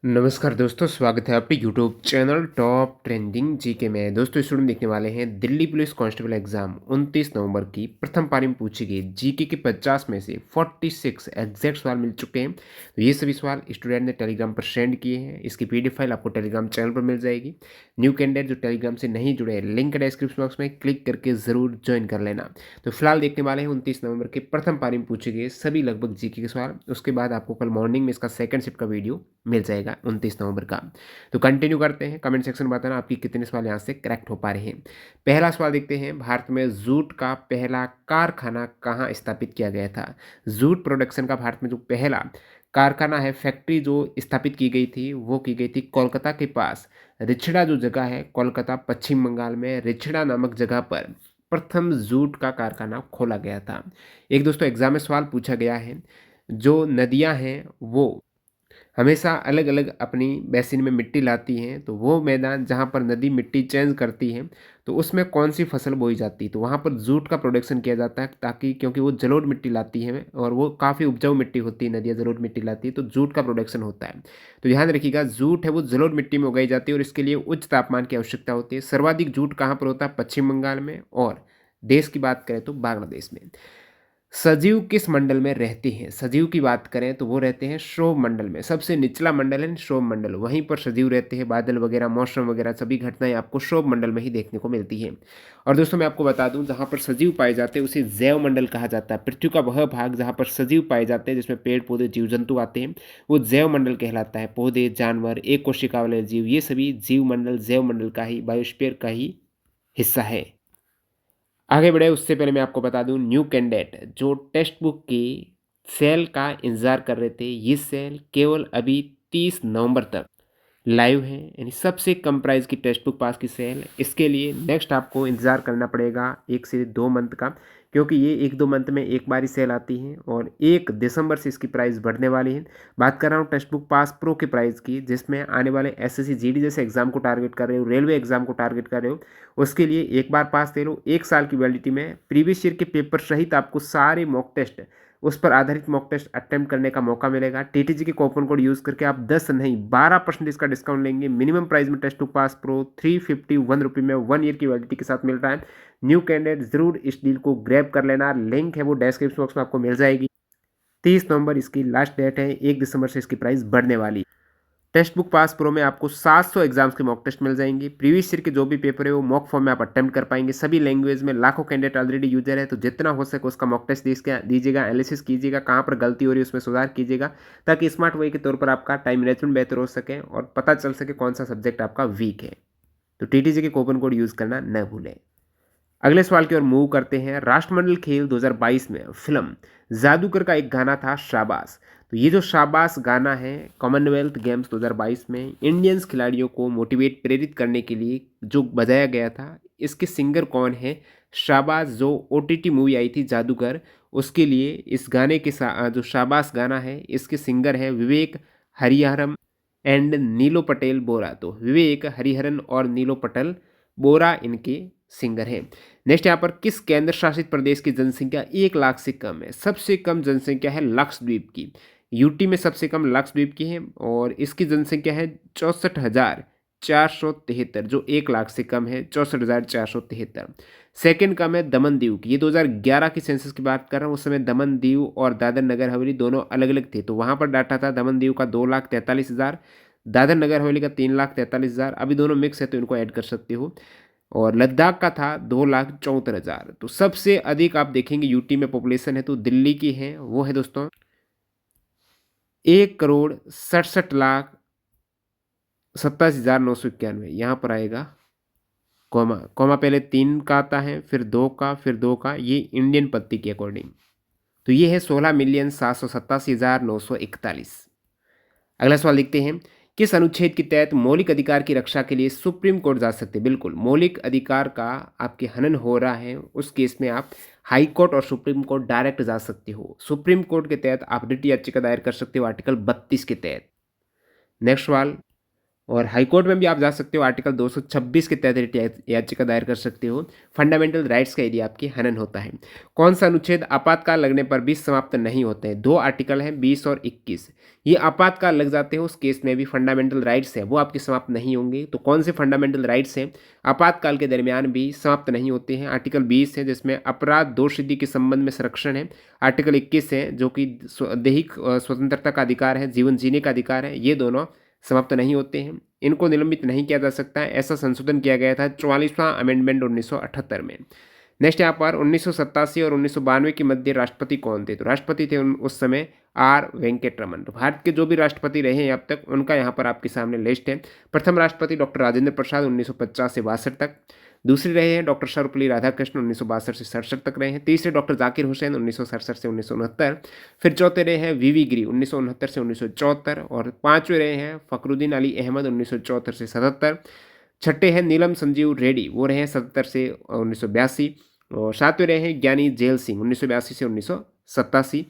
नमस्कार दोस्तों, स्वागत है आपके YouTube channel top trending GK में। दोस्तों इस वीडियो में देखने वाले हैं दिल्ली पुलिस कांस्टेबल एग्जाम 29 नवंबर की प्रथम पारी में पूछी गई जीके के 50 में से 46 एग्जैक्ट सवाल मिल चुके हैं। तो ये सभी सवाल स्टूडेंट ने टेलीग्राम पर सेंड किए हैं। इसकी पीडीएफ फाइल आपको टेलीग्राम चैनल पर मिल जाएगी। न्यू कैंडिडेट जो टेलीग्राम से नहीं जुड़े हैं, लिंक डिस्क्रिप्शन बॉक्स में क्लिक करके जरूर ज्वाइन कर लेना। तो फिलहाल देखने वाले हैं 29 नवंबर के प्रथम पारी में पूछे गए सभी लगभग जीके के सवाल। उसके बाद आपको कल मॉर्निंग में इसका सेकंड शिफ्ट का वीडियो मिल जाएगा 29 नवंबर का। तो कंटिन्यू करते हैं। कमेंट सेक्शन में बताना आपकी कितने सवाल यहाँ से करेक्ट हो पा रहे हैं। पहला सवाल देखते हैं, भारत में जूट का पहला कारखाना कहाँ स्थापित किया गया था। जूट प्रोडक्शन का भारत में जो पहला कारखाना है, फैक्ट्री जो स्थापित की गई थी वो की गई थी कोलकाता के पास रिछड़ा जो जगह है, कोलकाता पश्चिम बंगाल में रिछड़ा नामक जगह पर प्रथम जूट का कारखाना खोला गया था। एक दोस्तों एग्जाम में सवाल पूछा गया है, जो नदियां हैं वो हमेशा अलग अलग अपनी बेसिन में मिट्टी लाती हैं, तो वो मैदान जहाँ पर नदी मिट्टी चेंज करती है तो उसमें कौन सी फसल बोई जाती है, तो वहाँ पर जूट का प्रोडक्शन किया जाता है, ताकि क्योंकि वो जलोढ़ मिट्टी लाती है और वो काफ़ी उपजाऊ मिट्टी होती है, नदियाँ जलोढ़ मिट्टी लाती है तो जूट का प्रोडक्शन होता है। तो ध्यान रखिएगा, जूट है वो जलोढ़ मिट्टी में उगाई जाती है और इसके लिए उच्च तापमान की आवश्यकता होती है। सर्वाधिक जूट कहाँ पर होता है, पश्चिम बंगाल में, और देश की बात करें तो बांग्लादेश में। सजीव किस मंडल में रहते हैं, सजीव की बात करें तो वो रहते हैं क्षोभ मंडल में। सबसे निचला मंडल है क्षोभ मंडल, वहीं पर सजीव रहते हैं। बादल वगैरह, मौसम वगैरह सभी घटनाएं आपको क्षोभ मंडल में ही देखने को मिलती हैं। और दोस्तों मैं आपको बता दूं, जहां पर सजीव पाए जाते हैं उसे जैव मंडल कहा जाता है। पृथ्वी का वह भाग जहां पर सजीव पाए जाते हैं, जिसमें पेड़ पौधे जीव जंतु आते हैं, वो जैव मंडल कहलाता है। पौधे, जानवर, एक कोशिका वाले जीव, ये सभी जीव मंडल जैव मंडल का ही, बायोस्फीयर का ही हिस्सा है। आगे बढ़े उससे पहले मैं आपको बता दूं, न्यू कैंडिडेट जो टेक्स्ट बुक की सेल का इंतज़ार कर रहे थे, ये सेल केवल अभी 30 नवंबर तक लाइव है, यानी सबसे कम प्राइस की टेक्स्ट बुक पास की सेल। इसके लिए नेक्स्ट आपको इंतज़ार करना पड़ेगा 1 से 2 मंथ का, क्योंकि ये 1-2 मंथ में एक बार ही सेल आती है और 1 दिसंबर से इसकी प्राइस बढ़ने वाली है। बात कर रहा हूँ टेक्स्ट बुक पास प्रो के प्राइस की, जिसमें आने वाले एसएससी जीडी जैसे एग्जाम को टारगेट कर रहे हो, रेलवे एग्जाम को टारगेट कर रहे हो, उसके लिए एक बार पास ले लो। 1 साल की वैलिडिटी में प्रीवियस ईयर के पेपर सहित आपको सारे मॉक टेस्ट, उस पर आधारित मॉक टेस्ट अटेम्प्ट करने का मौका मिलेगा। टीटीजी के कूपन कोड यूज़ करके आप 10 नहीं 12% इसका डिस्काउंट लेंगे। मिनिमम प्राइस में टेस्ट टू पास प्रो 351 रुपये में 1 ईयर की वैलिडिटी के साथ मिल रहा है। न्यू कैंडिडेट जरूर इस डील को ग्रैब कर लेना। लिंक है वो डिस्क्रिप्शन बॉक्स में आपको मिल जाएगी। 30 नवंबर इसकी लास्ट डेट है, 1 दिसंबर से इसकी प्राइस बढ़ने वाली। टेक्स्ट बुक पास प्रो में आपको 700 एग्जाम्स के मॉक टेस्ट मिल जाएंगे। प्रीवियस ईयर के जो भी पेपर है वो मॉक फॉर्म में आप अटेम्प्ट कर पाएंगे। सभी लैंग्वेज में लाखों कैंडिडेट ऑलरेडी यूजर है, तो जितना हो सके उसका मॉक टेस्ट दीजिएगा, एनालिसिस कीजिएगा, कहाँ पर गलती हो रही है उसमें सुधार कीजिएगा, ताकि स्मार्ट वे के तौर पर आपका टाइम मैनेजमेंट बेहतर हो सके और पता चल सके कौन सा सब्जेक्ट आपका वीक है। तो टीटीजी के कूपन कोड यूज़ करना न भूलें। अगले सवाल की ओर मूव करते हैं। राष्ट्रमंडल खेल 2022 में फिल्म जादूगर का एक गाना था शाबाश। तो ये जो शाबाश गाना है, कॉमनवेल्थ गेम्स 2022 में इंडियंस खिलाड़ियों को मोटिवेट प्रेरित करने के लिए जो बजाया गया था, इसके सिंगर कौन है। शाबाश जो ओटीटी मूवी आई थी जादूगर, उसके लिए इस गाने के जो शाबाश गाना है, इसके सिंगर है विवेक हरिहरन एंड नीलो पटेल बोरा। तो विवेक हरिहरन और नीलो पटेल बोरा इनके सिंगर हैं। नेक्स्ट यहाँ पर किस केंद्र शासित प्रदेश की जनसंख्या 1 लाख से कम है। सबसे कम जनसंख्या है लक्षद्वीप की। यूटी में सबसे कम लक्षद्वीप की है और इसकी जनसंख्या है 64,473, जो 1 लाख से कम है, 64,473। सेकेंड कम है दमन दीव की। ये 2011 की सेंसस की बात कर रहा हूँ, उस समय दमन दीव और दादर नगर हवेली दोनों अलग अलग थे, तो वहाँ पर डाटा था दमन दीव का 2,43,000, दादर नगर हवेली का 3,43,000। अभी दोनों मिक्स है तो इनको ऐड कर सकते हो। और लद्दाख का था 2,74,000। तो सबसे अधिक आप देखेंगे यूटी में पॉपुलेशन है तो दिल्ली की है, वो है दोस्तों 1,67,67,991। यहाँ पर आएगा कॉमा, कॉमा पहले 3 का आता है, फिर 2 का, फिर 2 का, ये इंडियन पत्ती के अकॉर्डिंग। तो ये है 16,787,941। अगला सवाल देखते हैं, किस अनुच्छेद के तहत मौलिक अधिकार की रक्षा के लिए सुप्रीम कोर्ट जा सकते हैं। बिल्कुल, मौलिक अधिकार का आपके हनन हो रहा है, उस केस में आप हाई कोर्ट और सुप्रीम कोर्ट डायरेक्ट जा सकते हो। सुप्रीम कोर्ट के तहत आप रिट याचिका दायर कर सकते हो आर्टिकल 32 के तहत। नेक्स्ट सवाल, और हाईकोर्ट में भी आप जा सकते हो, आर्टिकल 226 के तहत रिट याचिका दायर कर सकते हो फंडामेंटल राइट्स का यदि आपकी हनन होता है। कौन सा अनुच्छेद आपातकाल लगने पर भी समाप्त नहीं होते हैं? दो आर्टिकल हैं 20 और 21। ये आपातकाल लग जाते हैं उस केस में भी फंडामेंटल राइट्स है वो आपके समाप्त नहीं होंगे। तो कौन से फंडामेंटल राइट्स हैं आपातकाल के दरमियान भी समाप्त नहीं होते हैं? आर्टिकल 20 है जिसमें अपराध दोषसिद्धि के संबंध में संरक्षण है। आर्टिकल 21 है जो कि दैहिक स्वतंत्रता का अधिकार है, जीवन जीने का अधिकार है। ये दोनों समाप्त नहीं होते हैं, इनको निलंबित नहीं किया जा सकता है। ऐसा संशोधन किया गया था 44वां अमेंडमेंट 1978 में। नेक्स्ट यहाँ पर 1987 और 1992 के मध्य राष्ट्रपति कौन थे? तो राष्ट्रपति थे उस समय आर वेंकट रमन। तो भारत के जो भी राष्ट्रपति रहे हैं अब तक उनका यहाँ पर आपके सामने लिस्ट है। प्रथम राष्ट्रपति डॉक्टर राजेंद्र प्रसाद 1950 से 62 तक। दूसरे रहे हैं डॉक्टर सर्वपल्ली राधाकृष्ण 1962 से 67 तक रहे हैं। तीसरे डॉक्टर जाकिर हुसैन 1967 से 1969। फिर चौथे रहे हैं वीवी गिरी 1969 से 1974। और पांचवें रहे हैं फखरुद्दीन अली अहमद 1974 से 77। छठे हैं नीलम संजीव रेड्डी, वो रहे हैं 77 से 1982। और सातवें रहे हैं ज्ञानी जेल सिंह 1982 से 1987।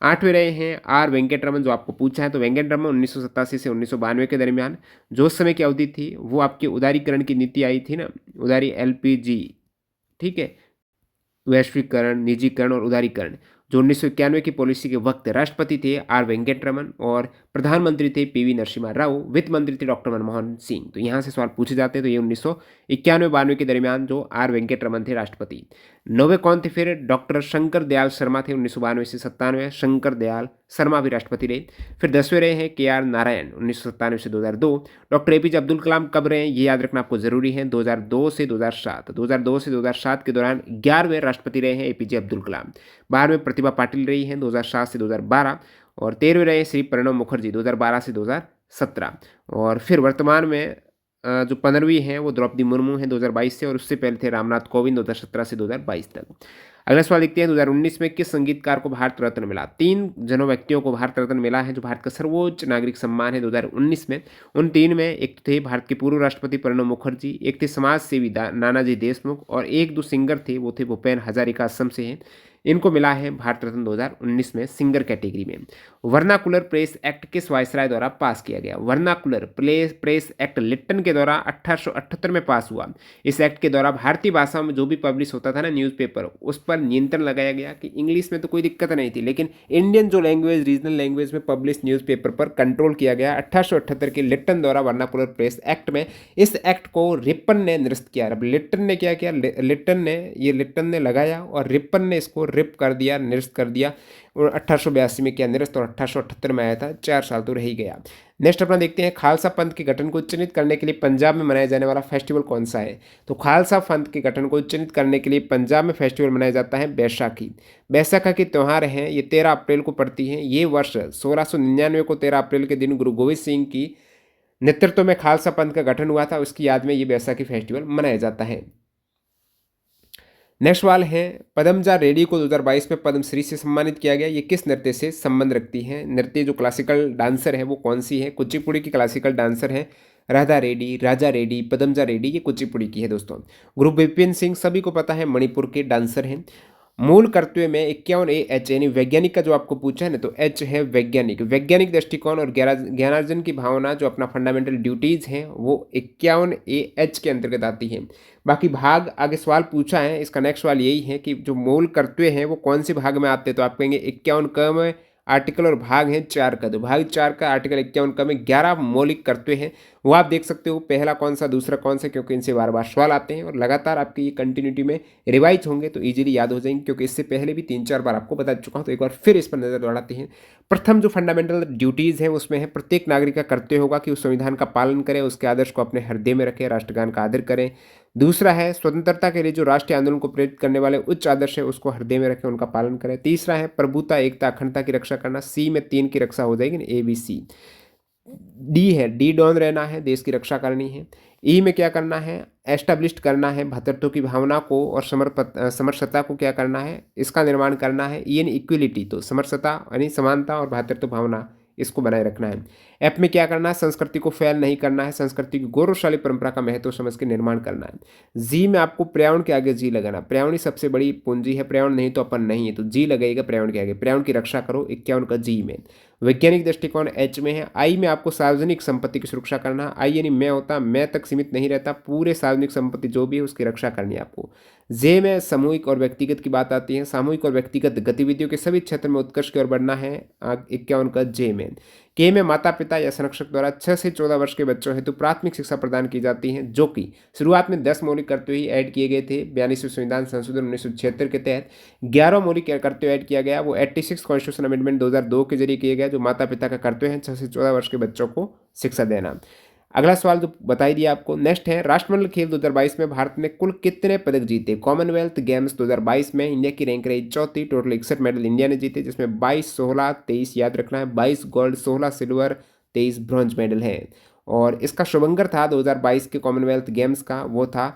आठवें रहे हैं आर वेंकटरमन, जो आपको पूछा है। तो वेंकटरमन 1987 से 1992 के दरमियान जो उस समय की अवधि थी वो आपकी उदारीकरण की नीति आई थी ना, उदारी एलपीजी, ठीक है, वैश्वीकरण, निजीकरण और उदारीकरण, जो 1991 की पॉलिसी के वक्त राष्ट्रपति थे आर वेंकटरमन और प्रधानमंत्री थे पीवी नरसिम्हा राव, वित्त मंत्री थे डॉक्टर मनमोहन सिंह। तो यहाँ से सवाल पूछे जाते हैं। तो ये 1991-92 के दरमियान जो आर वेंकटरमन थे राष्ट्रपति। नौवे कौन थे? फिर डॉक्टर शंकर दयाल शर्मा थे 1992 से 97। शंकर दयाल शर्मा भी राष्ट्रपति रहे। फिर 10वें रहे हैं के आर नारायण 1997 से 2002। डॉक्टर एपीजे अब्दुल कलाम कब रहे हैं ये याद रखना आपको जरूरी है, 2002 से 2007। 2002 से 2007 के दौरान 11वें राष्ट्रपति रहे हैं एपीजे अब्दुल कलाम। 12वें प्रतिभा पाटिल रही हैं 2007 से 2012। और 13वें रहे श्री प्रणब मुखर्जी 2012 से 2017। और फिर वर्तमान में जो 15वीं हैं वो द्रौपदी मुर्मू हैं 2022 से। और उससे पहले थे रामनाथ कोविंद 2017 से 2022 तक। अगला सवाल देखते हैं 2019 में किस संगीतकार को भारत रत्न मिला? 3 जनों व्यक्तियों को भारत रत्न मिला है जो भारत का सर्वोच्च नागरिक सम्मान है 2019 में। उन 3 में एक थे भारत के पूर्व राष्ट्रपति प्रणब मुखर्जी, एक थे समाज सेवी नानाजी देशमुख और एक दो सिंगर थे वो थे भूपेन हजारिका, असम से हैं। इनको मिला है भारत रत्न 2019 में सिंगर कैटेगरी में। वर्नाकुलर प्रेस एक्ट किस वायसराय द्वारा पास किया गया? वर्नाकुलर प्रेस एक्ट लिट्टन के द्वारा 1878 में पास हुआ। इस एक्ट के द्वारा भारतीय भाषा में जो भी पब्लिश होता था ना न्यूज़पेपर, उस पर नियंत्रण लगाया गया कि इंग्लिश में तो कोई दिक्कत नहीं थी, लेकिन इंडियन जो लैंग्वेज, रीजनल लैंग्वेज में पब्लिश न्यूज़पेपर पर कंट्रोल किया गया 1878 के लिट्टन द्वारा वर्नाकुलर प्रेस एक्ट में। इस एक्ट को रिपन ने निरस्त किया। अब लिट्टन ने क्या किया? लिट्टन ने लगाया और रिपन ने इसको रिप कर दिया, निरस्त कर दिया। और 1882 में किया निरस्त और 1878 में आया था। 4 साल तो रह ही गया। नेक्स्ट अपना देखते हैं खालसा पंथ के गठन को चिन्हित करने के लिए पंजाब में मनाया जाने वाला फेस्टिवल कौन सा है? तो खालसा पंथ के गठन को चिन्हित करने के लिए पंजाब में फेस्टिवल मनाया जाता है बैसाखी। बैसाखी के त्यौहार हैं, ये 13 अप्रैल को पड़ती हैं। ये वर्ष 1699 को 13 अप्रैल के दिन गुरु गोविंद सिंह की नेतृत्व में खालसा पंथ का गठन हुआ था, उसकी याद में ये बैसाखी फेस्टिवल मनाया जाता है। नेक्स्ट सवाल है पद्मजा रेड्डी को 2022 में पद्मश्री से सम्मानित किया गया। ये किस नृत्य से संबंध रखती है? नृत्य जो क्लासिकल डांसर है वो कौन सी है? कुचिपुड़ी की क्लासिकल डांसर है राधा रेड्डी, राजा रेड्डी, पद्मजा रेड्डी, ये कुचिपुड़ी की है दोस्तों। गुरु विपिन सिंह सभी को पता है मणिपुर के डांसर हैं। मूल कर्तव्य में 51 यानी वैज्ञानिक का जो आपको पूछा है ना, तो एच है वैज्ञानिक दृष्टिकोण और ज्ञानार्जन की भावना, जो अपना फंडामेंटल ड्यूटीज हैं वो 51 के अंतर्गत आती है। बाकी भाग आगे सवाल पूछा है, इसका नेक्स्ट सवाल यही है कि जो मूल कर्तव्य हैं वो कौन से भाग में आते हैं? तो आप कहेंगे 51 क में आर्टिकल और भाग हैं 4 का। तो भाग 4 का आर्टिकल 51 का में 11 मौलिक कर्तव्य हैं, वो आप देख सकते हो पहला कौन सा, दूसरा कौन सा, क्योंकि इनसे बार बार सवाल आते हैं और लगातार आपकी ये कंटिन्यूटी में रिवाइज होंगे तो इजीली याद हो जाएंगे, क्योंकि इससे पहले भी 3-4 बार आपको बता चुका हूँ। तो एक बार फिर इस पर नजर दौड़ाते हैं। प्रथम जो फंडामेंटल ड्यूटीज़ हैं उसमें है प्रत्येक नागरिक का कर्तव्य होगा कि उस संविधान का पालन करें, उसके आदर्श को अपने हृदय में रखें, राष्ट्रगान का आदर करें। दूसरा है स्वतंत्रता के लिए जो राष्ट्रीय आंदोलन को प्रेरित करने वाले उच्च आदर्श है उसको हृदय में रखें, उनका पालन करें। तीसरा है प्रभुता, एकता, अखंडता की रक्षा करना। सी में 3 की रक्षा हो जाएगी ना, ABC। डी है डी डॉन रहना है, देश की रक्षा करनी है। ई में क्या करना है? एस्टेब्लिश्ड करना है, भ्रातृत्व की भावना को और समरसता को क्या करना है? इसका निर्माण करना है। ई यानी इक्वलिटी, तो समरसता यानी समानता और भ्रातृत्व भावना इसको बनाए रखना है। एफ में क्या करना है? संस्कृति को फेल नहीं करना है, संस्कृति की गौरवशाली परंपरा का महत्व समझ के निर्माण करना है। जी में आपको पर्यावरण के आगे जी लगाना, पर्यावरण ही सबसे बड़ी पूंजी है, पर्यावरण नहीं तो अपन नहीं है, तो जी लगेगा पर्यावरण के आगे, पर्यावरण की रक्षा करो 51 का जी में। वैज्ञानिक दृष्टिकोण एच में है। आई में आपको सार्वजनिक संपत्ति की सुरक्षा करना, आई यानी मैं होता, मैं तक सीमित नहीं रहता, पूरे सार्वजनिक संपत्ति जो भी है उसकी रक्षा करनी है आपको। जे में सामूहिक और व्यक्तिगत की बात आती है, सामूहिक और व्यक्तिगत गतिविधियों के सभी क्षेत्र में उत्कर्ष की ओर बढ़ना है 51 का जे में। के में माता पिता या संरक्षक द्वारा 6 से 14 वर्ष के बच्चों हेतु प्राथमिक शिक्षा प्रदान की जाती है, जो कि शुरुआत में 10 मौलिक कर्तव्य ही ऐड किए गए थे 42वें संविधान संशोधन 1976 के तहत। 11 मौलिक कर्तव्य ऐड किया गया, वो 86 कॉन्स्टिट्यूशन अमेंडमेंट 2002 के जरिए किया गया, जो माता पिता का कर्तव्य है 6 से 14 वर्ष के बच्चों को शिक्षा देना। अगला सवाल जो बता ही दिया आपको, नेक्स्ट है राष्ट्रमंडल खेल 2022 में भारत ने कुल कितने पदक जीते। कॉमनवेल्थ गेम्स 2022 में इंडिया की रैंक रही चौथी, टोटल 61 मेडल इंडिया ने जीते, जिसमें 22, 16, 23 याद रखना है, 22 गोल्ड, 16 सिल्वर, 23 ब्रॉन्ज मेडल है। और इसका शुभंकर था 2022 के कॉमनवेल्थ गेम्स का, वो था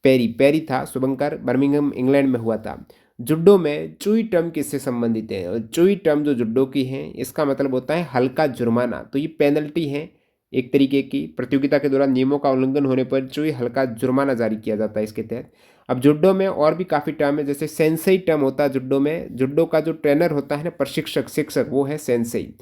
पेरी था शुभंकर, बर्मिंघम इंग्लैंड में हुआ था। जुडो में चुई टर्म किससे संबंधित है, और चुई टर्म जो जुडो की है इसका मतलब होता है हल्का जुर्माना, तो ये पेनल्टी है एक तरीके की, प्रतियोगिता के दौरान नियमों का उल्लंघन होने पर चुई हल्का जुर्माना जारी किया जाता है इसके तहत। अब जुडो में और भी काफ़ी टर्म है, जैसे सेंसेई टर्म होता है जुडो में, जुडो का जो ट्रेनर होता है ना, प्रशिक्षक शिक्षक, वो है सेंसेई।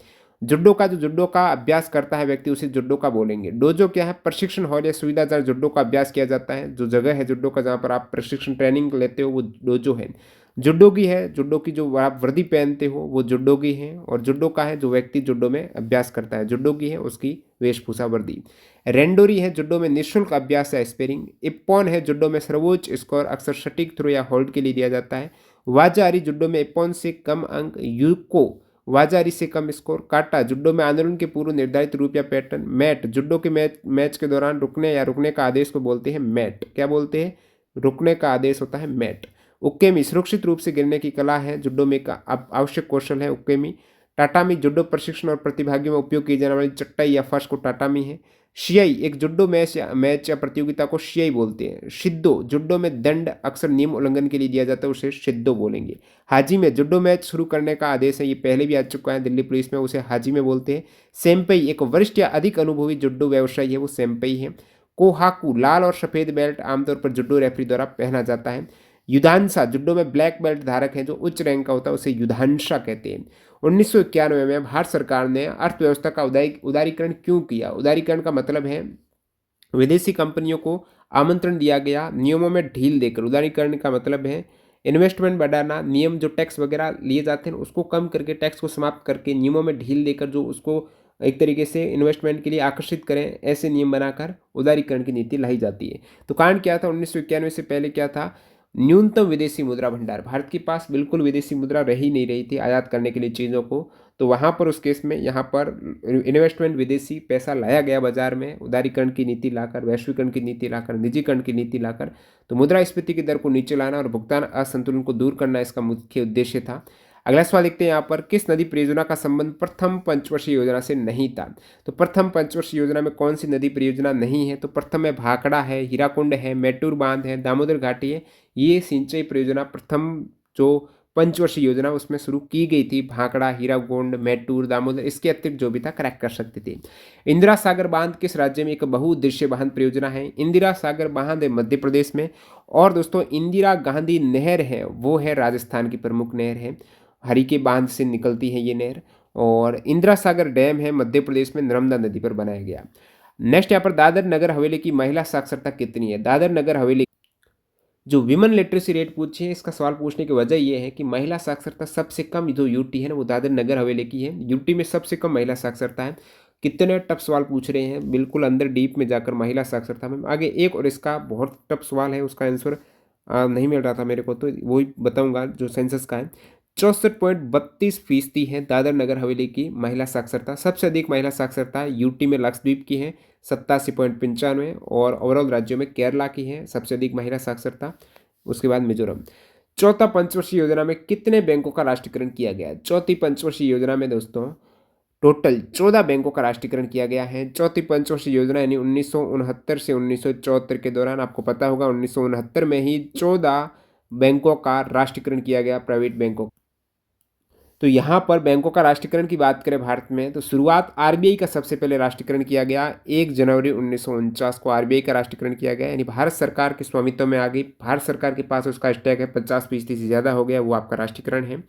जुडो का जो जुडो का अभ्यास करता है व्यक्ति उसे जुडो का बोलेंगे। डोजो क्या है, प्रशिक्षण हॉल या सुविधा जहाँ जुडो का अभ्यास किया जाता है, जो जगह है जुडो का जहाँ पर आप प्रशिक्षण ट्रेनिंग लेते हो वो डोजो है। जुडोगी है, जुडो की जो आप वर्दी पहनते हो वो जुडोगी है, और जुडो का है जो व्यक्ति जुडो में अभ्यास करता है, जुडोगी है उसकी वेशभूषा वर्दी। रेंडोरी है जुडो में निःशुल्क अभ्यास या स्पेरिंग। इप्पॉन है जुडो में सर्वोच्च स्कोर अक्सर सटीक थ्रो या होल्ड के लिए दिया जाता है। वाजारी जुडो में इप्पॉन से कम अंक, यूको वाजारी से कम स्कोर। काटा जुडो में आंदोलन के पूर्व निर्धारित रूप या पैटर्न। मैट जुडो के मैच के दौरान रुकने या रुकने का आदेश को बोलते हैं मैट। क्या बोलते हैं, रुकने का आदेश होता है मैट। उक्केमी सुरक्षित रूप से गिरने की कला है जुडो में का आवश्यक कौशल है उक्केमी। टाटामी जुडो प्रशिक्षण और प्रतिभागियों में उपयोग की जाने वाली चट्टाई या फर्श को टाटामी है। शियाई एक जुडो मैच या प्रतियोगिता को शियाई बोलते हैं। शिद्दो जुडो में दंड अक्सर नियम उल्लंघन के लिए दिया जाता है, उसे शिद्दो बोलेंगे। हाजी में जुडो मैच शुरू करने का आदेश है, ये पहले भी आ चुका है दिल्ली पुलिस में, उसे हाजी में बोलते हैं। सेम्पई एक वरिष्ठ या अधिक अनुभवी जुडो व्यवसायी है, वो सेम्पई है। कोहाकू लाल और सफेद बेल्ट आमतौर पर जुडो रेफरी द्वारा पहना जाता है। युधांसा जुडो में ब्लैक बेल्ट धारक है जो उच्च रैंक का होता है, उसे युधांसा कहते हैं। 1991 में भारत सरकार ने अर्थव्यवस्था का उदारीकरण क्यों किया। उदारीकरण का मतलब है विदेशी कंपनियों को आमंत्रण दिया गया नियमों में ढील देकर। उदारीकरण का मतलब है इन्वेस्टमेंट बढ़ाना, नियम जो टैक्स वगैरह लिए जाते हैं उसको कम करके, टैक्स को समाप्त करके, नियमों में ढील देकर जो उसको एक तरीके से इन्वेस्टमेंट के लिए आकर्षित करें, ऐसे नियम बनाकर उदारीकरण की नीति लाई जाती है। तो कारण क्या था 1991 से पहले क्या था, न्यूनतम विदेशी मुद्रा भंडार। भारत के पास बिल्कुल विदेशी मुद्रा रह ही नहीं रही थी आयात करने के लिए चीज़ों को, तो वहाँ पर उस केस में यहाँ पर इन्वेस्टमेंट विदेशी पैसा लाया गया बाजार में, उदारीकरण की नीति लाकर, वैश्वीकरण की नीति लाकर, निजीकरण की नीति लाकर। तो मुद्रास्फीति की दर को नीचे लाना और भुगतान असंतुलन को दूर करना इसका मुख्य उद्देश्य था। अगला सवाल देखते हैं यहाँ पर, किस नदी परियोजना का संबंध प्रथम पंचवर्षीय योजना से नहीं था। तो प्रथम पंचवर्षीय योजना में कौन सी नदी परियोजना नहीं है, तो प्रथम में भाखड़ा है, हीराकुंड है, मेटूर बांध है, दामोदर घाटी है। ये सिंचाई परियोजना प्रथम जो पंचवर्षीय योजना उसमें शुरू की गई थी, भाखड़ा, हीराकुंड, मेटूर, दामोदर, इसके अतिरिक्त जो भी था करेक्ट कर सकते थे। इंदिरा सागर बांध किस राज्य में एक बहुउद्देशीय बांध परियोजना है। इंदिरा सागर बांध है मध्य प्रदेश में। और दोस्तों इंदिरा गांधी नहर है, वो है राजस्थान की प्रमुख नहर है, हरी के बांध से निकलती है ये नहर। और इंदिरा सागर डैम है मध्य प्रदेश में, नर्मदा नदी पर बनाया गया। नेक्स्ट यहाँ पर दादर नगर हवेली की महिला साक्षरता कितनी है। दादर नगर हवेली जो विमन लिटरेसी रेट पूछे, इसका सवाल पूछने की वजह यह है कि महिला साक्षरता सबसे कम जो यूटी है ना वो दादर नगर हवेली की है। यूटी में सबसे कम महिला साक्षरता है। कितने टफ सवाल पूछ रहे हैं, बिल्कुल अंदर डीप में जाकर महिला साक्षरता में। आगे एक और इसका बहुत टफ सवाल है, उसका आंसर नहीं मिल रहा था मेरे को, तो वही बताऊंगा जो सेंसस का है। 64.32% है दादर नगर हवेली की महिला साक्षरता। सबसे अधिक महिला साक्षरता यूटी में लक्षद्वीप की है 87.95, और ओवरऑल राज्यों में केरला की है सबसे अधिक महिला साक्षरता, उसके बाद मिजोरम। चौथा पंचवर्षीय योजना में कितने बैंकों का राष्ट्रीयकरण किया गया है। चौथी पंचवर्षीय योजना में दोस्तों टोटल 14 बैंकों का राष्ट्रीयकरण किया गया है। चौथी पंचवर्षीय योजना यानी 1969 से 1974 के दौरान, आपको पता होगा 1969 में ही 14 बैंकों का राष्ट्रीयकरण किया गया, प्राइवेट बैंकों। तो यहाँ पर बैंकों का राष्ट्रीयकरण की बात करें भारत में, तो शुरुआत आरबीआई का सबसे पहले राष्ट्रीयकरण किया गया 1 जनवरी 1949 को आरबीआई का राष्ट्रीयकरण किया गया, यानी भारत सरकार के स्वामित्व में आ गई। भारत सरकार के पास उसका स्टैक है 50% से ज़्यादा हो गया, वो आपका राष्ट्रीयकरण है।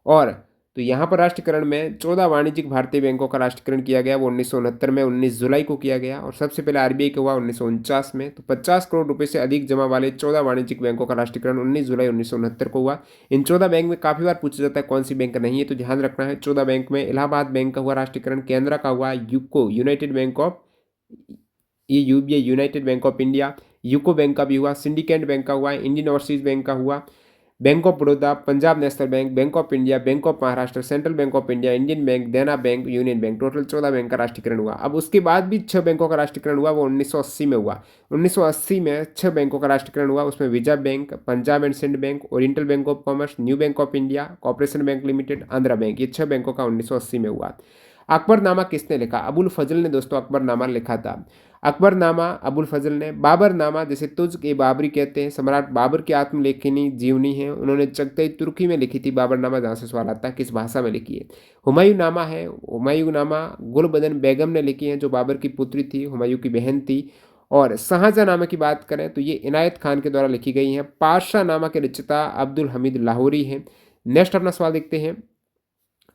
और तो यहाँ पर राष्ट्रीयकरण में 14 वाणिज्यिक भारतीय बैंकों का राष्ट्रीयकरण किया गया, वो 1969 में 19 जुलाई को किया गया। और सबसे पहले आरबीआई का हुआ 1949 में। तो 50 करोड़ रुपए से अधिक जमा वाले 14 वाणिज्यिक बैंकों का राष्ट्रीयकरण 19 जुलाई 1969 को हुआ। इन 14 बैंक में काफी बार पूछा जाता है कौन सी बैंक नहीं है, तो ध्यान रखना है 14 बैंक में इलाहाबाद बैंक का हुआ राष्ट्रीयकरण, केनरा का हुआ, UCO United bank of UBI United bank of India, UCO bank का भी हुआ, सिंडिकेट बैंक का हुआ, इंडियन ओवरसीज बैंक का हुआ, Bank of Baroda, Punjab National Bank, Bank of India, Bank of Maharashtra, Central Bank of India, Indian Bank, Dena Bank, Union Bank, total 14 bank का राष्ट्रीयकरण हुआ। अब उसके बाद भी 6 बैंकों का राष्ट्रीयकरण हुआ, वो 1980 में हुआ। 1980 में 6 बैंकों का राष्ट्रीयकरण हुआ, उसमें Vijaya Bank, Punjab and Sind Bank, Oriental Bank of Commerce, New Bank of India, Corporation Bank Limited, Andhra Bank, ये 6 बैंकों का 1980 में हुआ। अकबरनामा किसने लिखा? अबुल फजल ने दोस्तों अकबरनामा लिखा था। अकबरनामा अबुल फजल ने। बाबरनामा, जैसे तुझ के बाबरी कहते हैं, सम्राट बाबर की आत्मलेखनी जीवनी है, उन्होंने चगताई तुर्की में लिखी थी बाबरनामा, जहाँ से सवाल आता है किस भाषा में लिखी है। हुमायूं नामा है, हुमायूं नामा गुलबदन बेगम ने लिखी है, जो बाबर की पुत्री थी, हुमायूं की बहन थी। और शाहजहां नामा की बात करें तो ये इनायत खान के द्वारा लिखी गई है। पातशाह नामा के रचयिता अब्दुल हमीद लाहौरी हैं। नेक्स्ट अपना सवाल देखते हैं,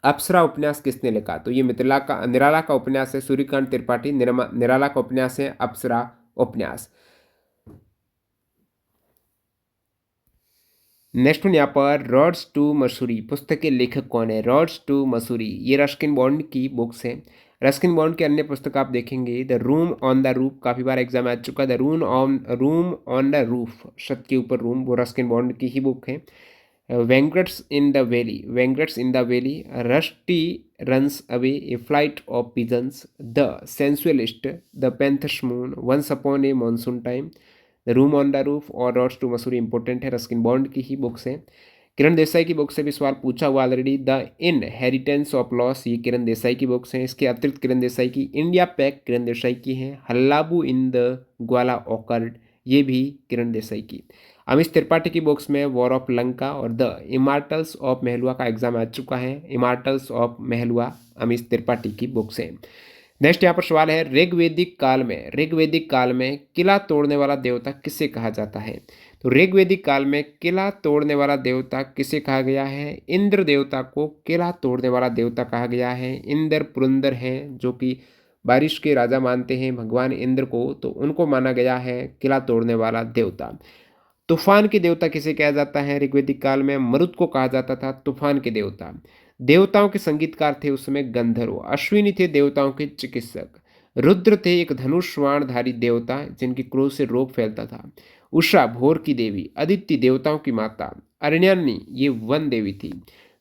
अप्सरा उपन्यास किसने लिखा? तो ये निराला का उपन्यास है, सूर्यकांत त्रिपाठी निराला का उपन्यास है अप्सरा उपन्यास। नेक्स्ट यहाँ पर रोड्स टू मसूरी पुस्तक के लेखक कौन है? रोड्स टू मसूरी ये रस्किन बॉन्ड की बुक्स है। रस्किन बॉन्ड के अन्य पुस्तक आप देखेंगे, the room on the roof, काफी बार एग्जाम आ चुका, the room on the roof, छत के ऊपर रूम, वो रस्किन बॉन्ड की ही बुक है। Vagrants in the Valley, Rusty Runs Away, A Flight of Pigeons, The Sensualist, The Panther's Moon, Once Upon a Monsoon Time, The Room on the Roof और Roads to Missouri important है, Ruskin bond की ही books हैं। किरण देसाई की book से भी सवाल पूछा हुआ already, the inheritance of loss, ये किरण देसाई की बुक्स हैं। इसके अतिरिक्त किरण देसाई की इंडिया पैक किरण देसाई की है। हल्लाबू इन द ग्वाला ऑकर्ड, ये भी किरण देसाई की। अमिश त्रिपाठी की बुक्स में वॉर ऑफ लंका और द इमार्टल्स ऑफ महलुआ का एग्जाम आ चुका है। इमार्टल्स ऑफ महलुआ अमिश त्रिपाठी की बुक्स हैं। नेक्स्ट यहाँ पर सवाल है, ऋग्वैदिक काल में किला तोड़ने वाला देवता किसे कहा जाता है? तो ऋग्वैदिक काल में किला तोड़ने वाला देवता किसे कहा गया है? इंद्र देवता को किला तोड़ने वाला देवता कहा गया है। इंद्र पुरंदर हैं, जो कि बारिश के राजा मानते हैं भगवान इंद्र को, तो उनको माना गया है किला तोड़ने वाला देवता। तूफान के देवता किसे कहा जाता है? ऋग्वैदिक काल में मरुत को कहा जाता था तूफान के देवता। देवताओं के संगीतकार थे उस समय गंधर्व। अश्विनी थे देवताओं के चिकित्सक। रुद्र थे एक धनुष्वाणधारी देवता जिनकी क्रोध से रोग फैलता था। उषा भोर की देवी। अदिति देवताओं की माता। अरण्यानी ये वन देवी थी।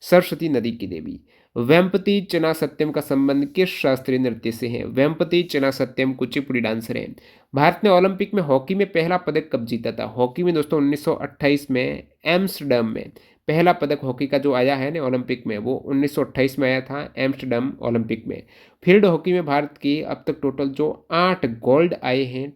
सरस्वती नदी की देवी। वेम्पति चना सत्यम का संबंध किस शास्त्रीय नृत्य से है? वेम्पति चना सत्यम कुचिपुड़ी डांसर है। भारत ने ओलंपिक में हॉकी में पहला पदक कब जीता था? हॉकी में दोस्तों 1928 में एम्स्टर्डम में पहला पदक हॉकी का जो आया है ना ओलंपिक में, वो 1928 में आया था एम्स्टर्डम ओलंपिक में। फील्ड हॉकी में भारत की अब तक टोटल जो 8 गोल्ड आए हैं,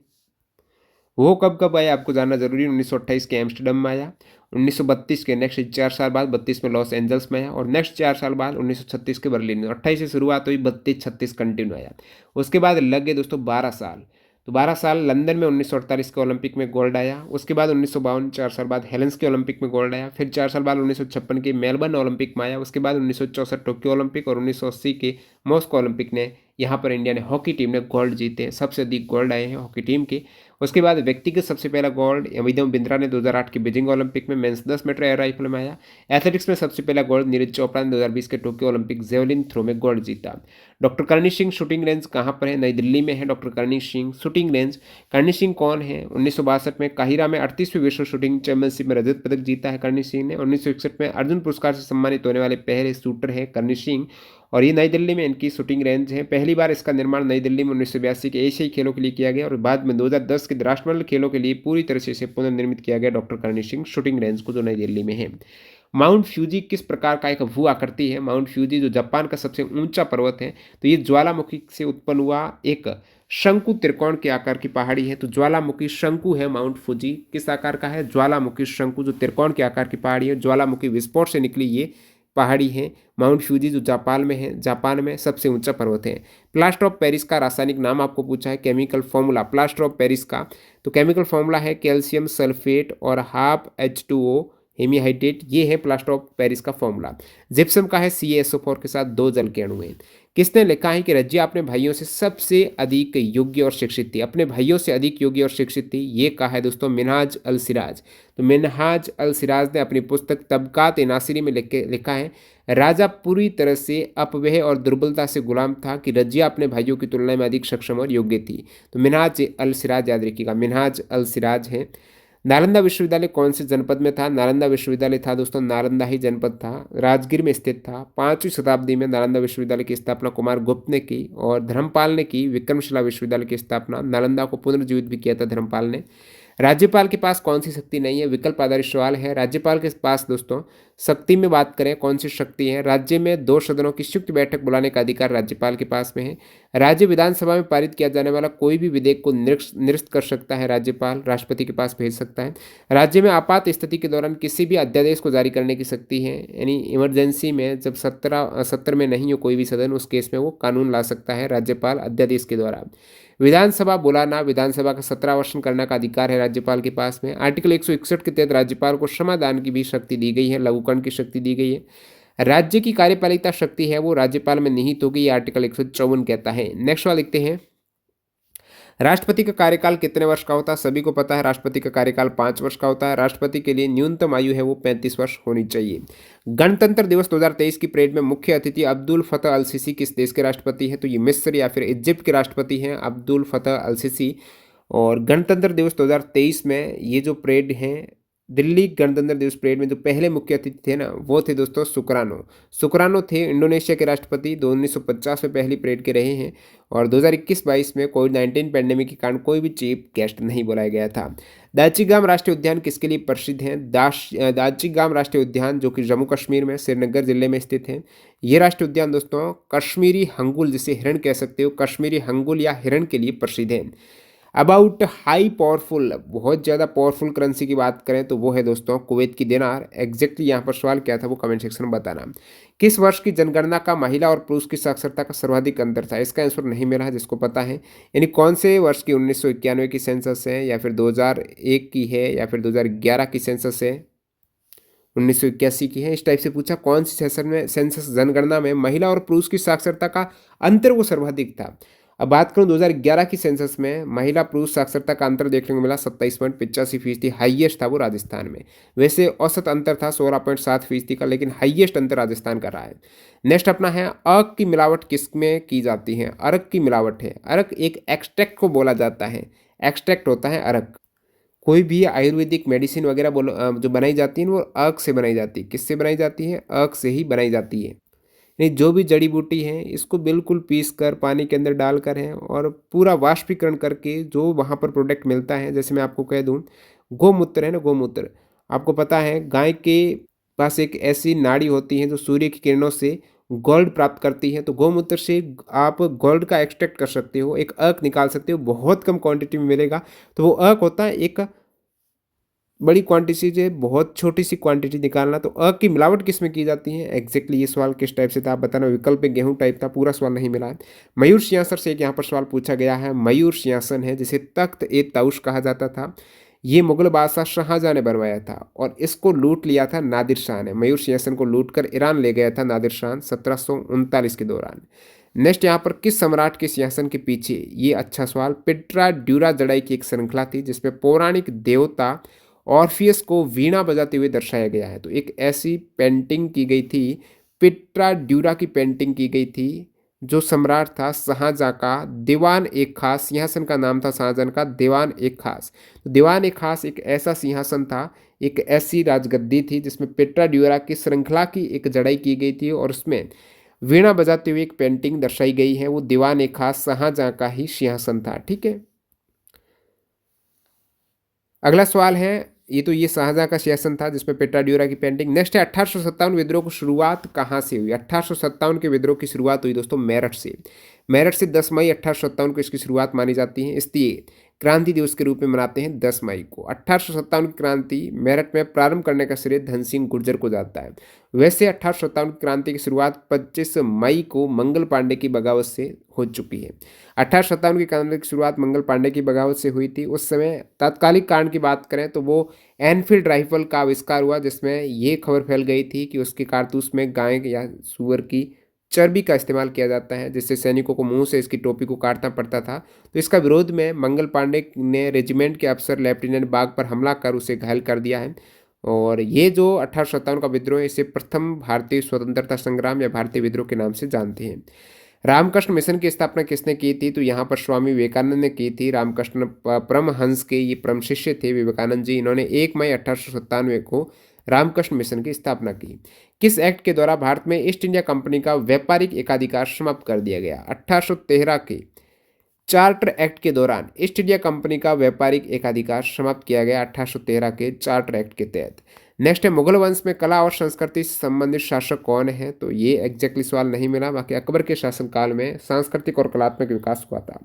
वो कब कब आया आपको जानना जरूरी है। 1928 के एम्स्टर्डम में आया, 1932 के नेक्स्ट 4 साल बाद 32 में लॉस एंजल्स में आया, और नेक्स्ट 4 साल बाद 1936 के बर्लिन में। 28 से शुरुआत हुई, 32-36 कंटिन्यू आया। उसके बाद लग गए दोस्तों 12 साल, तो 12 साल लंदन में 1948 के ओलंपिक में गोल्ड आया। उसके बाद 1952 4 साल बाद हेलेंस के ओलंपिक में गोल्ड आया। फिर 4 साल बाद 1956 के मेलबर्न ओलंपिक में आया। उसके बाद 1964 टोक्यो ओलंपिक और 1980 के मॉस्को ओलंपिक ने यहाँ पर इंडिया ने हॉकी टीम ने गोल्ड जीते। सबसे अधिक गोल्ड आए हैं हॉकी टीम के। उसके बाद व्यक्तिगत सबसे पहला गोल्ड अभिनव बिंद्रा ने 2008 के बीजिंग ओलंपिक में मेंस 10 मीटर एयर राइफल में आया। एथलेटिक्स में सबसे पहला गोल्ड नीरज चोपड़ा ने 2020 के टोक्यो ओलंपिक जेवलिन थ्रो में गोल्ड जीता। Doctor Karni Singh shooting range कहाँ पर है? नई दिल्ली में है doctor Karni Singh shooting range. Karni Singh कौन है? 1962 में काहिरा में 38वीं विश्व शूटिंग चैंपियनशिप में रजत पदक जीता है करणी सिंह ने। 1961 में अर्जुन पुरस्कार से सम्मानित होने वाले पहले शूटर हैं करणी सिंह, और ये नई दिल्ली में इनकी शूटिंग रेंज है। पहली बार इसका निर्माण नई दिल्ली में 1982 के एशियाई खेलों के लिए किया गया, और बाद में 2010 के राष्ट्रमंडल खेलों के लिए पूरी तरह से इसे पुनर्निर्मित किया गया doctor Karni Singh shooting range को, जो नई दिल्ली में है। माउंट फ्यूजी किस प्रकार का एक भू आकृति है? माउंट फ्यूजी जो जापान का सबसे ऊंचा पर्वत है, तो ये ज्वालामुखी से उत्पन्न हुआ एक शंकु त्रिकोण के आकार की पहाड़ी है। तो ज्वालामुखी शंकु है माउंट फूजी। किस आकार का है? ज्वालामुखी शंकु, जो त्रिकोण के आकार की पहाड़ी है। ज्वालामुखी विस्फोट से निकली ये पहाड़ी है माउंट फ्यूजी, जो जापान में है। जापान में सबसे ऊंचा पर्वत है। प्लास्टर ऑफ पेरिस का रासायनिक नाम आपको पूछा है, chemical formula plaster of Paris का। तो केमिकल फॉर्मूला है कैल्शियम सल्फेट और ½ H2O हेमीहाइड्रेट, ये है प्लास्टर ऑफ पेरिस का फॉर्मूला। जिप्सम का है CaSO4 के साथ 2 जल के अणु हैं। किसने लिखा है कि रजिया अपने भाइयों से सबसे अधिक योग्य और शिक्षित थी, अपने भाइयों से अधिक योग्य और शिक्षित थी, ये कहा है दोस्तों मिनहाज अल सिराज। तो मिनहाज अल सिराज ने अपनी पुस्तक तबकात नासिरी में लिखा है, राजा पूरी तरह से अपव्यय और दुर्बलता से गुलाम था कि रजिया अपने भाइयों की तुलना में अधिक सक्षम और योग्य थी। तो मिनहाज अल सिराज याद रखिएगा, मिनहाज अल सिराज है। नालंदा विश्वविद्यालय कौन से जनपद में था? नालंदा विश्वविद्यालय था दोस्तों, नालंदा ही जनपद था, राजगीर में स्थित था। 5वीं शताब्दी में नालंदा विश्वविद्यालय की स्थापना कुमार गुप्त ने की और धर्मपाल ने की विक्रमशिला विश्वविद्यालय की स्थापना। नालंदा को पुनर्जीवित भी किया था धर्मपाल ने। राज्यपाल के पास कौन सी शक्ति नहीं है? विकल्प आधारित सवाल है। राज्यपाल के पास दोस्तों शक्ति में बात करें कौन सी शक्ति है? राज्य में 2 सदनों की संयुक्त बैठक बुलाने का अधिकार राज्यपाल के पास में है। राज्य विधानसभा में पारित किया जाने वाला कोई भी विधेयक को निरस्त कर सकता है राज्यपाल, राष्ट्रपति के पास भेज सकता है। राज्य में आपात स्थिति के दौरान किसी भी अध्यादेश को जारी करने की शक्ति है, यानी इमरजेंसी में जब सत्र में नहीं हो कोई भी सदन, उस केस में वो कानून ला सकता है राज्यपाल अध्यादेश के द्वारा। विधानसभा बुलाना, विधानसभा का 17वां करने का अधिकार है राज्यपाल के पास में। आर्टिकल 161 के तहत राज्यपाल को क्षमादान की भी शक्ति दी गई है, लघुकरण की शक्ति दी गई है। राज्य की कार्यपालिका शक्ति है वो राज्यपाल में निहित होगी, ये आर्टिकल 154 कहता है। नेक्स्ट वाला लिखते हैं, राष्ट्रपति का कार्यकाल कितने वर्ष का होता है? सभी को पता है राष्ट्रपति का कार्यकाल 5 वर्ष का होता है। राष्ट्रपति के लिए न्यूनतम आयु है वो 35 वर्ष होनी चाहिए। गणतंत्र दिवस 2023 की परेड में मुख्य अतिथि अब्दुल फतह अल सीसी किस देश के राष्ट्रपति हैं? तो ये मिस्र या फिर इजिप्ट के राष्ट्रपति हैं अब्दुल फतह अल सीसी। और गणतंत्र दिवस 2023 में ये जो परेड हैं, दिल्ली गणतंत्र दिवस परेड में जो पहले मुख्य अतिथि थे ना, वो थे दोस्तों सुकरानो थे इंडोनेशिया के राष्ट्रपति, 1950 में पहली परेड के रहे हैं। और 2021-22 में कोविड-19 पैंडेमिक के कारण कोई भी चीफ गेस्ट नहीं बुलाया गया था। दाचिगाम राष्ट्रीय उद्यान किसके लिए प्रसिद्ध है? दाचिगाम राष्ट्रीय उद्यान जो कि जम्मू कश्मीर में श्रीनगर जिले में स्थित है। ये राष्ट्रीय उद्यान दोस्तों कश्मीरी हंगुल, जिसे हिरण कह सकते हो, कश्मीरी हंगुल या हिरण के लिए प्रसिद्ध है। अबाउट हाई पावरफुल, बहुत ज़्यादा पावरफुल करेंसी की बात करें तो वो है दोस्तों कुवैत की दिनार। एग्जैक्टली यहाँ पर सवाल क्या था वो कमेंट सेक्शन में बताना। किस वर्ष की जनगणना का महिला और पुरुष की साक्षरता का सर्वाधिक अंतर था? इसका आंसर नहीं मिला जिसको पता है, यानी कौन से वर्ष की 1991 की सेंसस है, या फिर 2001 की है, या फिर 2011 की सेंसस है, 1981 की है। इस टाइप से पूछा कौन सी सेशन में सेंसस जनगणना में महिला और पुरुष की साक्षरता का अंतर वो सर्वाधिक था। अब बात करूं 2011 की सेंसस में महिला पुरुष साक्षरता का अंतर देखने को मिला 27.85%, हाईएस्ट था वो राजस्थान में। वैसे औसत अंतर था 16.7% का, लेकिन हाईएस्ट अंतर राजस्थान का रहा है। नेक्स्ट अपना है, अर्क की मिलावट किस में की जाती है? अर्क की मिलावट है, अर्क एक एक्सट्रैक्ट को बोला जाता है, एक्सट्रैक्ट होता है अर्क। कोई भी आयुर्वेदिक मेडिसिन वगैरह जो बनाई जाती है वो अर्क से बनाई जाती है। किससे बनाई जाती है? अर्क से ही बनाई जाती है। नहीं, जो भी जड़ी बूटी है इसको बिल्कुल पीस कर पानी के अंदर डालकर है और पूरा वाष्पीकरण करके जो वहाँ पर प्रोडक्ट मिलता है, जैसे मैं आपको कह दूँ, गोमूत्र है ना, गोमूत्र आपको पता है गाय के पास एक ऐसी नाड़ी होती है जो सूर्य की किरणों से गोल्ड प्राप्त करती है। तो गोमूत्र से आप गोल्ड का एक्सट्रैक्ट कर सकते हो, एक अर्क निकाल सकते हो, बहुत कम क्वांटिटी में मिलेगा। तो वो अर्क होता है एक बड़ी क्वांटिटी से बहुत छोटी सी क्वांटिटी निकालना। तो अ की मिलावट किस में की जाती है? एग्जैक्टली ये सवाल किस टाइप से था आप बताना। विकल्प में गेहूं टाइप था, पूरा सवाल नहीं मिला है। मयूर सिंहासन से एक यहाँ पर सवाल पूछा गया है। मयूर सिंहासन है जिसे तख्त ए ताउश कहा जाता था, ये मुगल बादशाह शाहजहां ने बनवाया था और इसको लूट लिया था नादिर शाह ने। मयूर सिंहासन को लूट कर ईरान ले गया था नादिर शाह 1739 के दौरान। नेक्स्ट यहाँ पर किस सम्राट के सिंहासन के पीछे, ये अच्छा सवाल, पेट्रा ड्यूरा जड़ाई की एक श्रृंखला थी जिसमें पौराणिक देवता ऑर्फियस को वीणा बजाते हुए दर्शाया गया है। तो एक ऐसी पेंटिंग की गई थी, पेट्रा ड्यूरा की पेंटिंग की गई थी, जो सम्राट था शाहजहां का दीवान एक खास, सिंहासन का नाम था शाहजहां का दीवान एक खास। तो दीवान एक खास एक ऐसा सिंहासन था, एक ऐसी राजगद्दी थी जिसमें पेट्रा ड्यूरा की श्रृंखला की एक जड़ाई की गई थी और उसमें वीणा बजाते हुए एक पेंटिंग दर्शाई गई है। वो दीवान एक खास शाहजहां का ही सिंहासन था। ठीक है, अगला सवाल है, ये शाहजहां का सिंहासन था जिसमें पेट्रा ड्यूरा की पेंटिंग। नेक्स्ट है 1857 विद्रोह की शुरुआत कहाँ से हुई? 1857 के विद्रोह की शुरुआत हुई दोस्तों मेरठ से। मेरठ से 10 मई 1857 को इसकी शुरुआत मानी जाती है, इसलिए क्रांति दिवस के रूप में मनाते हैं 10 मई को। 1857 की क्रांति मेरठ में प्रारंभ करने का श्रेय धन सिंह गुर्जर को जाता है। वैसे 1857 की क्रांति की शुरुआत 25 मई को मंगल पांडे की बगावत से हो चुकी है। 1857 की क्रांति की शुरुआत मंगल पांडे की बगावत से हुई थी। उस समय तात्कालिक कारण की बात करें तो वो एनफील्ड राइफल का आविष्कार हुआ, जिसमें ये खबर फैल गई थी कि उसके कारतूस में गाय या सूअर की चर्बी का इस्तेमाल किया जाता है, जिससे सैनिकों को मुंह से इसकी टोपी को काटना पड़ता था। तो इसका विरोध में मंगल पांडे ने रेजिमेंट के अफसर लेफ्टिनेंट बाग पर हमला कर उसे घायल कर दिया है। और ये जो 1857 का विद्रोह है, इसे प्रथम भारतीय स्वतंत्रता संग्राम या भारतीय विद्रोह के नाम से जानते हैं। रामकृष्ण मिशन की स्थापना किसने की थी? तो यहाँ पर स्वामी विवेकानंद ने की थी। रामकृष्ण परमहंस के ये परम शिष्य थे विवेकानंद जी। इन्होंने 1 मई 1897 को रामकृष्ण मिशन की स्थापना की। किस एक्ट के द्वारा भारत में ईस्ट इंडिया कंपनी का व्यापारिक एकाधिकार समाप्त कर दिया गया? 1813 के चार्टर एक्ट के दौरान ईस्ट इंडिया कंपनी का व्यापारिक एकाधिकार समाप्त किया गया 1813 के चार्टर एक्ट के तहत। नेक्स्ट है, मुगल वंश में कला और संस्कृति से संबंधित शासक कौन है? तो ये एग्जैक्टली सवाल नहीं मिला। बाकी अकबर के शासनकाल में सांस्कृतिक और कलात्मक विकास हुआ था।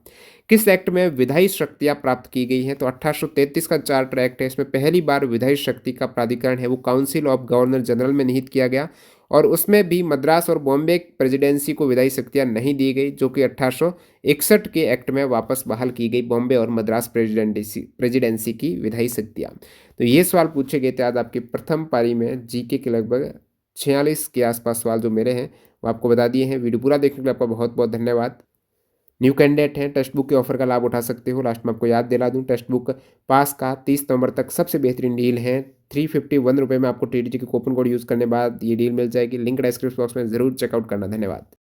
किस एक्ट में विधायी शक्तियां प्राप्त की गई हैं? तो 1833 का चार्टर एक्ट है। इसमें पहली बार विधायी शक्ति का प्राधिकरण है वो काउंसिल ऑफ गवर्नर जनरल में निहित किया गया, और उसमें भी मद्रास और बॉम्बे प्रेसिडेंसी को विधायी शक्तियां नहीं दी गई, जो कि 1861 के एक्ट में वापस बहाल की गई बॉम्बे और मद्रास प्रेसिडेंसी की विधायी शक्तियां। तो ये सवाल पूछे गए थे आज आपकी प्रथम पारी में जीके के लगभग 46 के आसपास सवाल जो मेरे हैं वो आपको बता दिए हैं। वीडियो पूरा देखने के लिए आपका बहुत बहुत धन्यवाद। न्यू कैंडिडेट हैं, टेक्स्ट बुक के ऑफर का लाभ उठा सकते हो। लास्ट में आपको याद दिला दूं, टेक्स्ट बुक पास का 30 नवंबर तक सबसे बेहतरीन डील है। 351 रुपये में आपको TTG के कूपन कोड यूज़ करने बाद ये डील मिल जाएगी। लिंक डिस्क्रिप्शन बॉक्स में ज़रूर चेकआउट करना। धन्यवाद।